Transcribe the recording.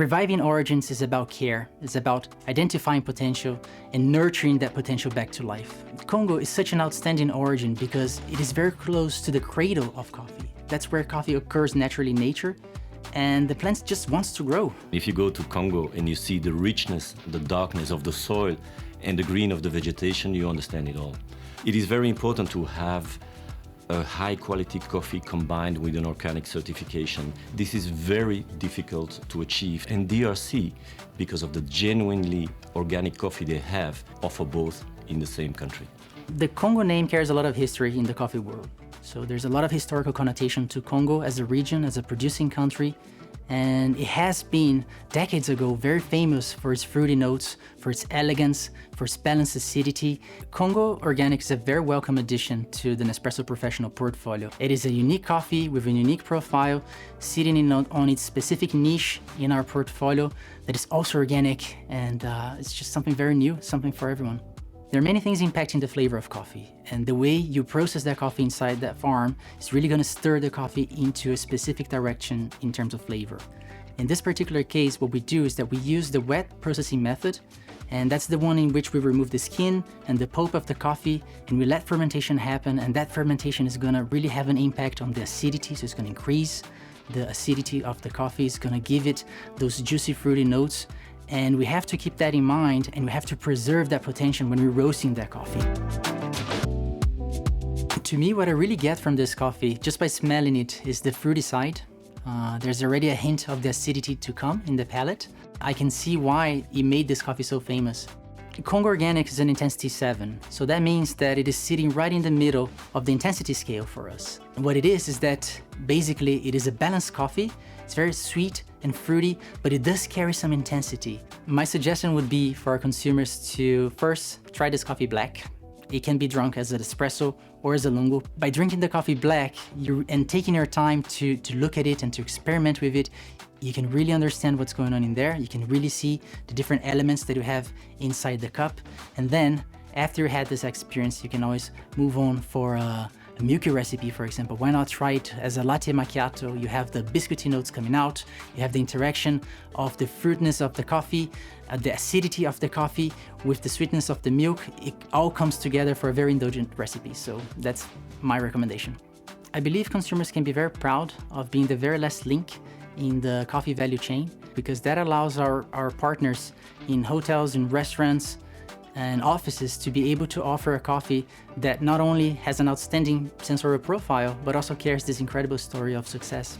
Reviving origins is about care, it's about identifying potential and nurturing that potential back to life. Congo is such an outstanding origin because it is very close to the cradle of coffee. That's where coffee occurs naturally in nature, and the plant just wants to grow. If you go to Congo and you see the richness, the darkness of the soil and the green of the vegetation, you understand it all. It is very important to have a high-quality coffee combined with an organic certification. This is very difficult to achieve, and DRC, because of the genuinely organic coffee they have, offer both in the same country. The Congo name carries a lot of history in the coffee world. So there's a lot of historical connotation to Congo as a region, as a producing country, and it has been, decades ago, very famous for its fruity notes, for its elegance, for its balanced acidity. Congo Organic is a very welcome addition to the Nespresso Professional portfolio. It is a unique coffee with a unique profile, sitting on its specific niche in our portfolio that is also organic, and it's just something very new, something for everyone. There are many things impacting the flavor of coffee, and the way you process that coffee inside that farm is really going to stir the coffee into a specific direction in terms of flavor. In this particular case, what we do is that we use the wet processing method, and that's the one in which we remove the skin and the pulp of the coffee, and we let fermentation happen, and that fermentation is going to really have an impact on the acidity, so it's going to increase the acidity of the coffee, it's going to give it those juicy, fruity notes. And we have to keep that in mind, and we have to preserve that potential when we're roasting that coffee. To me, what I really get from this coffee, just by smelling it, is the fruity side. There's already a hint of the acidity to come in the palate. I can see why it made this coffee so famous. Congo Organic is an intensity 7, so that means that it is sitting right in the middle of the intensity scale for us. And what it is that basically it is a balanced coffee. It's very sweet and fruity, but it does carry some intensity. My suggestion would be for our consumers to first try this coffee black. It can be drunk as an espresso or as a lungo. By drinking the coffee black and taking your time to look at it and to experiment with it, you can really understand what's going on in there. You can really see the different elements that you have inside the cup. And then, after you had this experience, you can always move on for a milky recipe, for example. Why not try it as a latte macchiato? You have the biscuity notes coming out, you have the interaction of the fruitness of the coffee, the acidity of the coffee with the sweetness of the milk. It all comes together for a very indulgent recipe, so that's my recommendation. I believe consumers can be very proud of being the very last link in the coffee value chain, because that allows our partners in hotels and restaurants and offices to be able to offer a coffee that not only has an outstanding sensorial profile, but also carries this incredible story of success.